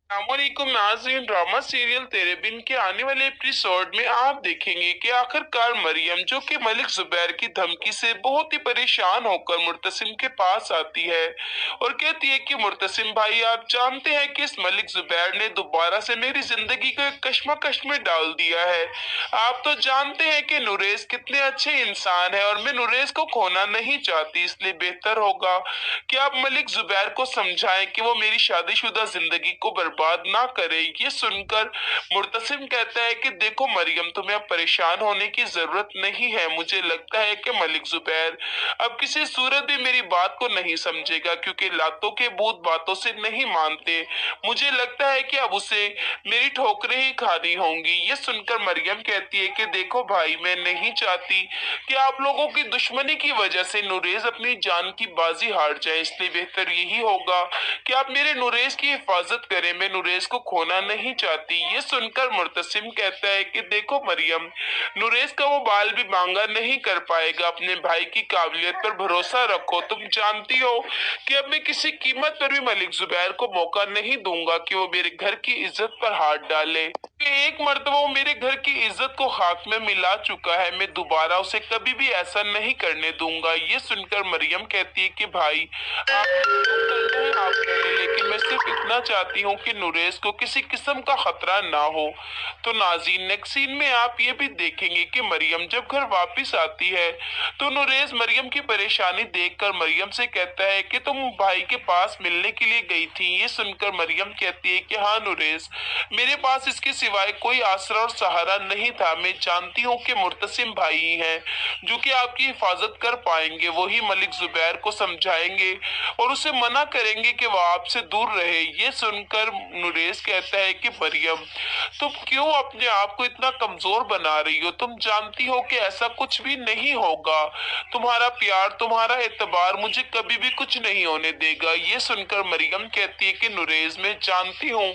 अस्सलामुअलैकुम नाज़रीन, drama serial तेरे बिन के आने वाले एपिसोड में आप देखेंगे कि आखिरकार मरियम, जो कि मलिक जुबैर की धमकी से बहुत ही परेशान होकर मुर्तसिम के पास आती है और कहती है कि मुर्तसिम भाई, आप जानते हैं कि इस मलिक जुबैर ने दोबारा से मेरी जिंदगी को एक कश्मकश में डाल दिया है। आप तो जानते हैं कि नुरेज कितने अच्छे इंसान है और मैं नुरेज को खोना नहीं चाहती, इसलिए बेहतर होगा कि आप मलिक जुबैर को समझाएं कि वो मेरी शादीशुदा जिंदगी को बर्बाद ना करे। ये सुनकर मुर्तसिम कहता है कि देखो मरियम, तुम्हें अब परेशान होने की जरूरत नहीं है। मुझे लगता है कि मलिक जुबैर अब किसी सूरत भी मेरी बात को नहीं समझेगा, क्योंकि लातों के भूत बातों से नहीं मानते। मुझे लगता है कि अब उसे मेरी ठोकरें ही खानी होंगी। ये सुनकर मरियम कहती है कि देखो भाई, मैं नहीं चाहती कि आप लोगों की दुश्मनी की वजह से नुरेज अपनी जान की बाजी हार जाए, इसलिए बेहतर यही होगा कि आप मेरे नुरेज की हिफाजत करें। मैं नुरेज को खोना नहीं चाहती। ये सुनकर मुर्तसिम कहता है कि देखो मरियम, नुरेज का वो बाल भी मांगा नहीं कर पाएगा। अपने भाई की काबिलियत पर भरोसा रखो। तुम जानती हो कि अब मैं किसी कीमत पर भी मलिक जुबैर को मौका नहीं दूंगा कि वो मेरे घर की इज्जत पर हाथ डाले। कि एक मर्तबा वो मेरे घर की इज्जत को खाक में मिला चुका है, मैं दोबारा उसे कभी भी ऐसा नहीं करने दूंगा। ये सुनकर मरियम कहती है कि भाई, आप जो करना है आप करें, लेकिन मैं सिर्फ इतना चाहती हूँ कि नुरेज को किसी किस्म का खतरा ना हो। तो नाज़रीन, नेक्स्ट सीन में आप ये भी देखेंगे कि मरियम जब घर वापस आती है तो नुरेज मरियम की परेशानी देखकर मरियम से कहता है कि तुम भाई के पास मिलने के लिए गई थी। ये सुनकर मरियम कहती है कि हाँ नुरेज, मेरे पास इसके सिवाय कोई आसरा और सहारा नहीं था। मैं जानती हूँ कि मुर्तसिम भाई ही हैं जो कि आपकी हिफाजत कर पाएंगे। वही मलिक जुबैर को समझाएंगे और उसे मना करेंगे कि वह आपसे दूर रहे। ये सुनकर नुरेज कहता है कि मरियम, तुम क्यों अपने आप को इतना कमजोर बना रही हो? तुम जानती हो कि ऐसा कुछ भी नहीं होगा। तुम्हारा प्यार, तुम्हारा एतबार मुझे कभी भी कुछ नहीं होने देगा। ये सुनकर मरियम कहती है कि नुरेज, मैं जानती हूँ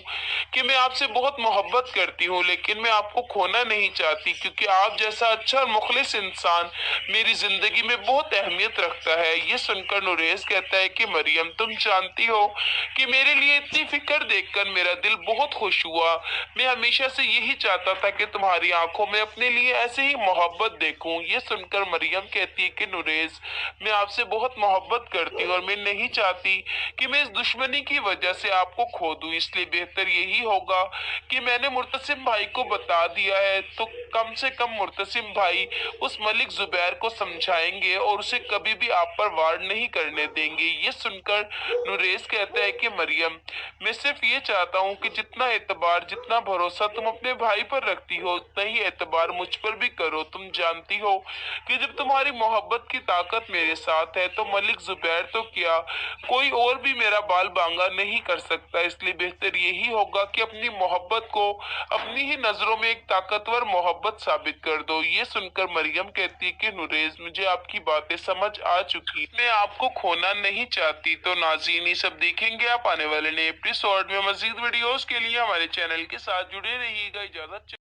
कि मैं आपसे बहुत मोहब्बत करती हूँ, लेकिन मैं आपको खोना नहीं चाहती, क्योंकि आप जैसा अच्छा और मुखलिस इंसान मेरी जिंदगी में बहुत अहमियत रखता है। ये सुनकर नुरेज कहता है कि मरियम, तुम जानती हो कि मेरे लिए इतनी फिक्र देखकर मेरा दिल बहुत खुश हुआ। मैं हमेशा से यही चाहता था कि तुम्हारी आंखों में अपने लिए ऐसे ही मोहब्बत देखूं। ये सुनकर मरियम कहती है कि नुरेज, मैं आपसे बहुत मोहब्बत करती हूँ और मैं नहीं चाहती कि मैं इस दुश्मनी की वजह से आपको खो दूं, इसलिए बेहतर यही होगा कि मैंने मुर्तसिम भाई को बता दिया है, तो कम से कम मुर्तसिम भाई उस मलिक जुबैर को समझाएंगे और उसे कभी भी आप पर वार नहीं करने देंगे। ये सुनकर नुरेज कहता है कि मरियम, मैं सिर्फ ये चाहता हूँ कि जितना एतबार, जितना भरोसा तुम अपने भाई पर रखती हो, उतना ही एतबार मुझ पर भी करो। तुम जानती हो कि जब तुम्हारी मोहब्बत की ताकत मेरे साथ है तो मलिक जुबैर तो क्या, कोई और भी मेरा बाल बांगा नहीं कर सकता। इसलिए बेहतर यही होगा कि अपनी मोहब्बत को अपनी ही नजरों में एक ताकतवर मोहब्बत साबित कर दो। ये सुनकर मरियम कहती है कि नुरेज, मुझे आपकी बातें समझ आ चुकी, मैं आपको खोना नहीं चाहती। तो नाज़रीन, ये सब देखेंगे आप आने वाले नए एपिसोड में। मजीद वीडियोस के लिए हमारे चैनल के साथ जुड़े रहिएगा। इजाजत।